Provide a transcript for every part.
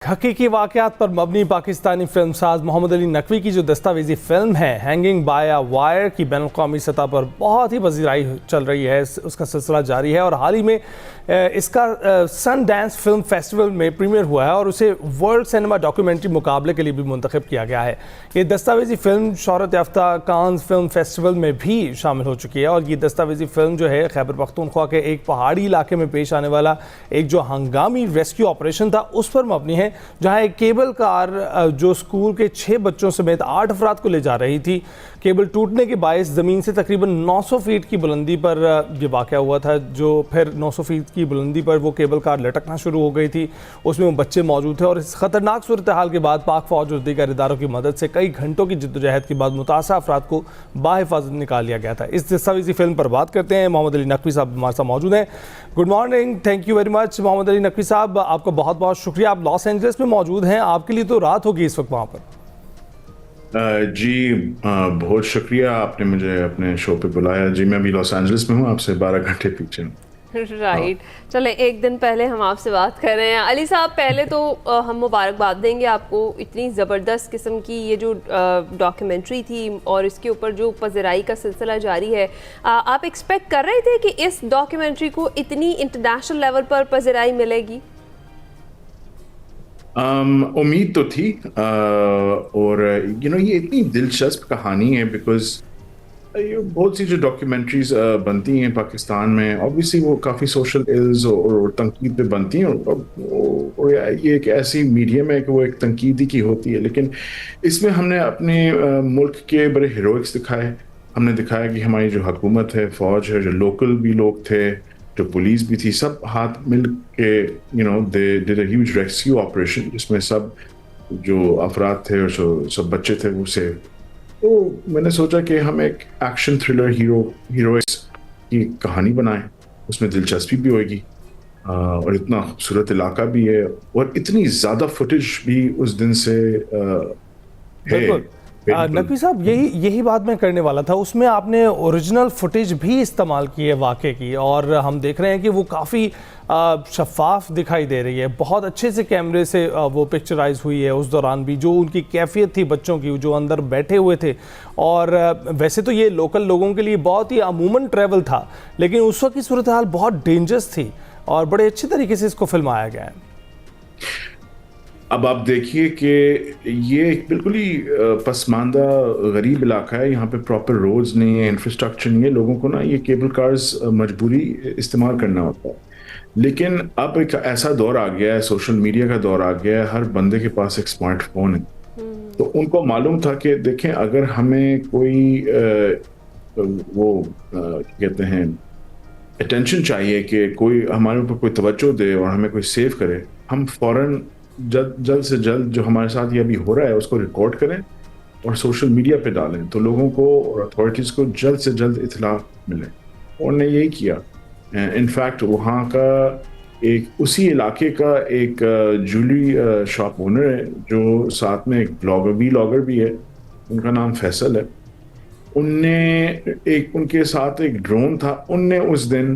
حقیقی واقعات پر مبنی پاکستانی فلم ساز محمد علی نقوی کی جو دستاویزی فلم ہے ہینگنگ بائی اے وائر کی بین الاقوامی سطح پر بہت ہی پذیرائی چل رہی ہے، اس کا سلسلہ جاری ہے اور حال ہی میں اس کا سن ڈانس فلم فیسٹیول میں پریمیئر ہوا ہے اور اسے ورلڈ سینما ڈاکیومنٹری مقابلے کے لیے بھی منتخب کیا گیا ہے۔ یہ دستاویزی فلم شہرت یافتہ کانز فلم فیسٹیول میں بھی شامل ہو چکی ہے اور یہ دستاویزی فلم جو ہے خیبر پختونخوا کے ایک پہاڑی علاقے میں پیش آنے والا ایک جو ہنگامی ریسکیو آپریشن تھا اس پر مبنی ہے، جہاں ایک کیبل کار جو اسکول کے 6 بچوں سمیت 8 افراد کو لے جا رہی تھی، کیبل ٹوٹنے کے باعث زمین سے تقریباً 900 فیٹ کی بلندی پر یہ واقعہ ہوا تھا، جو پھر 900 فیٹ کی بلندی پر وہ کیبل کار لٹکنا شروع ہو گئی تھی۔ اس میں وہ بچے موجود تھے اور اس خطرناک صورتحال کے بعد پاک فوج اور دیگر اداروں کی مدد سے کئی گھنٹوں کی جدوجہد کے بعد متاثرہ افراد کو بحفاظت نکال لیا گیا تھا۔ اس دستاویزی فلم پر بات کرتے ہیں، محمد علی نقوی صاحب ہمارے ساتھ موجود ہیں۔ Good morning, thank you very much Muhammad Ali Naqvi Sahab, آپ کا بہت بہت شکریہ۔ آپ لاس اینجلس میں موجود ہیں، آپ کے لیے تو رات ہوگی اس وقت وہاں پر۔ جی بہت شکریہ، آپ نے مجھے اپنے شو پہ بلایا۔ جی میں ابھی لاس اینجلس میں ہوں، آپ سے 12 گھنٹے پیچھے ہوں۔ رائٹ، چلیں ایک دن پہلے ہم آپ سے بات کر رہے ہیں۔ علی صاحب، پہلے تو ہم مبارکباد دیں گے آپ کو، اتنی زبردست قسم کی یہ جو ڈاکیومنٹری تھی اور اس کے اوپر جو پذیرائی کا سلسلہ جاری ہے، آپ ایکسپیکٹ کر رہے تھے کہ اس ڈاکیومنٹری کو اتنی انٹرنیشنل لیول پر پذیرائی ملے گی؟ امید تو تھی، اور یہ اتنی دلچسپ کہانی ہے بیکاز بہت سی جو ڈاکیومنٹریز بنتی ہیں پاکستان میں، obviously وہ کافی سوشل ایلز اور تنقید پہ بنتی ہیں، اور یہ ایک ایسی میڈیم ہے کہ وہ ایک تنقید ہی کی ہوتی ہے، لیکن اس میں ہم نے اپنے ملک کے بڑے ہیروئکس دکھائے۔ ہم نے دکھایا کہ ہماری جو حکومت ہے، فوج ہے، جو لوکل بھی لوگ تھے، جو پولیس بھی تھی، سب ہاتھ مل کے they did a huge rescue operation، جس میں سب جو افراد تھے اور سب بچے تھے وہ سیو۔ تو میں نے سوچا کہ ہم ایک ایکشن تھرلر ہیروئکس کی کہانی بنائیں، اس میں دلچسپی بھی ہوئے گی، اور اتنا خوبصورت علاقہ بھی ہے اور اتنی زیادہ فوٹیج بھی اس دن سے ہے۔ نقوی صاحب، یہی بات میں کرنے والا تھا، اس میں آپ نے اوریجنل فوٹیج بھی استعمال کی ہے واقعے کی، اور ہم دیکھ رہے ہیں کہ وہ کافی شفاف دکھائی دے رہی ہے، بہت اچھے سے کیمرے سے وہ پکچرائز ہوئی ہے اس دوران بھی، جو ان کی کیفیت تھی بچوں کی جو اندر بیٹھے ہوئے تھے۔ اور ویسے تو یہ لوکل لوگوں کے لیے بہت ہی عموماً ٹریول تھا، لیکن اس وقت کی صورتحال بہت ڈینجرس تھی اور بڑے اچھے طریقے سے اس کو فلمایا گیا ہے۔ اب آپ دیکھیے کہ یہ ایک بالکل ہی پسماندہ غریب علاقہ ہے، یہاں پہ پراپر روڈز نہیں ہیں، انفراسٹرکچر نہیں ہے، لوگوں کو نا یہ کیبل کارز مجبوری استعمال کرنا ہوتا ہے۔ لیکن اب ایک ایسا دور آ گیا ہے، سوشل میڈیا کا دور آ گیا ہے، ہر بندے کے پاس ایک اسمارٹ فون ہے، تو ان کو معلوم تھا کہ دیکھیں اگر ہمیں کوئی وہ کہتے ہیں اٹینشن چاہیے کہ کوئی ہمارے اوپر کوئی توجہ دے اور ہمیں کوئی سیو کرے، ہم فوراً جلد سے جلد جو ہمارے ساتھ یہ ابھی ہو رہا ہے اس کو ریکارڈ کریں اور سوشل میڈیا پہ ڈالیں، تو لوگوں کو اور اتھارٹیز کو جلد سے جلد اطلاع ملے۔ اور نے یہی کیا۔ انفیکٹ وہاں کا ایک اسی علاقے کا ایک جویلری شاپ اونر ہے، جو ساتھ میں ایک ولاگر بھی ہے، ان کا نام فیصل ہے، ان کے ساتھ ایک ڈرون تھا، ان نے اس دن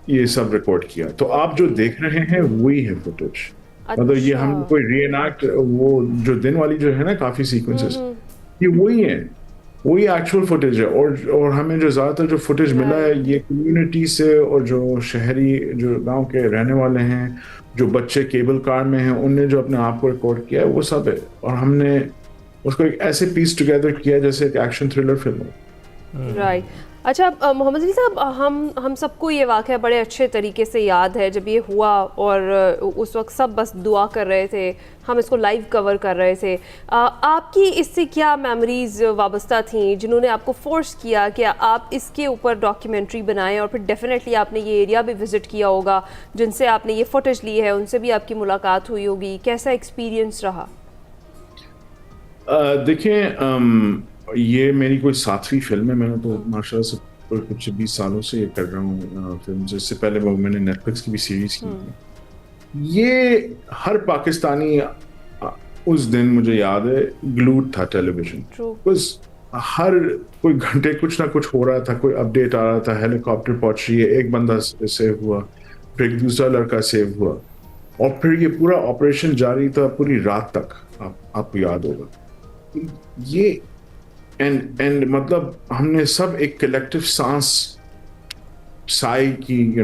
یہ سب ریکارڈ کیا۔ تو آپ جو دیکھ رہے ہیں وہی ہے فوٹیج، مطلب یہ ہم کوئی ری اینیکٹ، وہ جو دن والی جو ہے نا کافی سیکوینسز، یہ وہی ہیں، وہی ایکچوئل فوٹیج ہے۔ اور ہمیں جو زیادہ تر جو فوٹیج ملا ہے یہ کمیونٹی سے، اور جو شہری جو گاؤں کے رہنے والے ہیں، جو بچے کیبل کار میں ہیں، ان نے جو اپنے آپ کو ریکارڈ کیا ہے وہ سب ہے، اور ہم نے اس کو ایک ایسے پیس ٹوگیدر کیا جیسے ایک ایکشن تھرلر فلم ہو۔ رائٹ، اچھا محمد علی صاحب، ہم سب کو یہ واقعہ بڑے اچھے طریقے سے یاد ہے جب یہ ہوا، اور اس وقت سب بس دعا کر رہے تھے، ہم اس کو لائیو کور کر رہے تھے۔ آپ کی اس سے کیا میموریز وابستہ تھیں جنہوں نے آپ کو فورس کیا کہ آپ اس کے اوپر ڈاکیومنٹری بنائیں؟ اور پھر ڈیفینیٹلی آپ نے یہ ایریا بھی وزٹ کیا ہوگا، جن سے آپ نے یہ فوٹیج لی ہے ان سے بھی آپ کی ملاقات ہوئی ہوگی، کیسا ایکسپیرینس رہا؟ دیکھیں، یہ میری کوئی 7ویں فلم ہے، میں نے تو ماشاء اللہ سے کچھ 20 سالوں سے یہ کر رہا ہوں فلم، اس سے پہلے میں نے نیٹ فلکس کی بھی سیریز کی تھی۔ یہ ہر پاکستانی اس دن مجھے یاد ہے گلوڈ تھا ٹیلی ویژن، بس ہر کوئی گھنٹے کچھ نہ کچھ ہو رہا تھا، کوئی اپڈیٹ آ رہا تھا، ہیلی کاپٹر پہنچ رہی ہے، ایک بندہ سیو ہوا، پھر ایک دوسرا لڑکا سیو ہوا، اور پھر یہ پورا آپریشن جاری تھا پوری رات تک، آپ کو یاد ہوگا یہ. اینڈ مطلب ہم نے سب ایک کلیکٹیو سانس سائے کی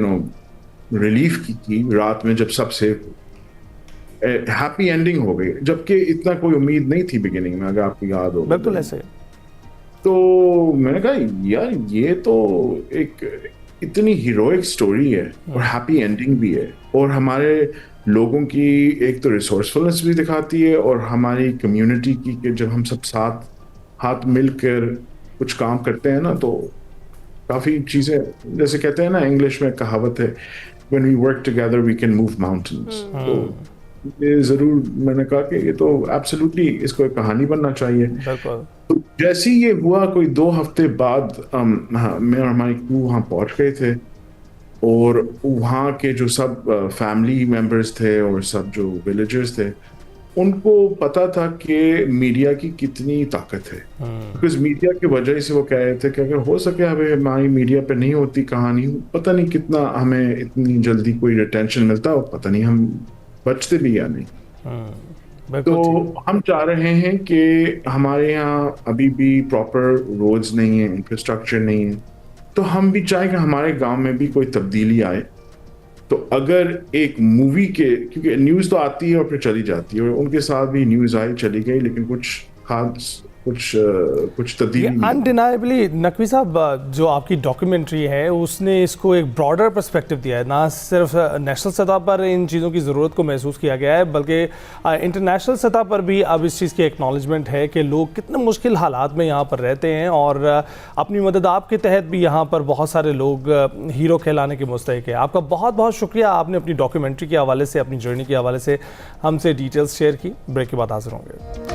ریلیف کی رات میں جب سب سیف ہو. ہیپی اینڈنگ ہو گئی، جبکہ اتنا کوئی امید نہیں تھی بگننگ میں، اگر آپ کو یاد ہو. بالکل ایسے. تو میں نے کہا یار یہ تو ایک اتنی ہیروئک سٹوری ہے اور ہیپی اینڈنگ بھی ہے، اور ہمارے لوگوں کی ایک تو ریسورسفلنس بھی دکھاتی ہے، اور ہماری کمیونٹی کی کہ جب ہم سب ساتھ ہاتھ مل کر کچھ کام کرتے ہیں نا تو کافی چیزیں، جیسے کہتے ہیں نا انگلش میں کہاوت ہے when we work together we can move mountains. تو یہ ضرور میں نے کہا کہ یہ تو ایبسلیوٹلی اس کو ایک کہانی بننا چاہیے. تو جیسے یہ ہوا کوئی 2 ہفتے بعد میں اور ہماری کرو وہاں پہنچ گئے تھے، اور وہاں کے جو سب فیملی ممبرس تھے اور سب جو ولیجرز تھے ان کو پتا تھا کہ میڈیا کی کتنی طاقت ہے، بیکاز میڈیا کی وجہ سے وہ کہہ رہے تھے کہ اگر ہو سکے ابھی ہماری میڈیا پہ نہیں ہوتی کہانی، پتہ نہیں کتنا ہمیں اتنی جلدی کوئی اٹینشن ملتا، اور پتہ نہیں ہم بچتے بھی یا نہیں. تو ہم چاہ رہے ہیں کہ ہمارے یہاں ابھی بھی پراپر روڈز نہیں ہیں، انفراسٹرکچر نہیں ہے، تو ہم بھی چاہیں کہ ہمارے گاؤں میں بھی کوئی تبدیلی آئے. تو اگر ایک مووی کے، کیونکہ نیوز تو آتی ہے اور پھر چلی جاتی ہے، اور ان کے ساتھ بھی نیوز آئی چلی گئی، لیکن کچھ خاص کچھ تبدیلی. انڈینائبلی نقوی صاحب، جو آپ کی ڈاکیومنٹری ہے اس نے اس کو ایک براڈر پرسپیکٹو دیا ہے، نہ صرف نیشنل سطح پر ان چیزوں کی ضرورت کو محسوس کیا گیا ہے بلکہ انٹرنیشنل سطح پر بھی اب اس چیز کی ایکنالجمنٹ ہے کہ لوگ کتنے مشکل حالات میں یہاں پر رہتے ہیں، اور اپنی مدد آپ کے تحت بھی یہاں پر بہت سارے لوگ ہیرو کہلانے کے مستحق ہیں. آپ کا بہت بہت شکریہ، آپ نے اپنی ڈاکیومنٹری کے حوالے سے، اپنی جرنی کے حوالے سے ہم سے ڈیٹیلز شیئر کی. بریک کے بعد حاضر ہوں گے.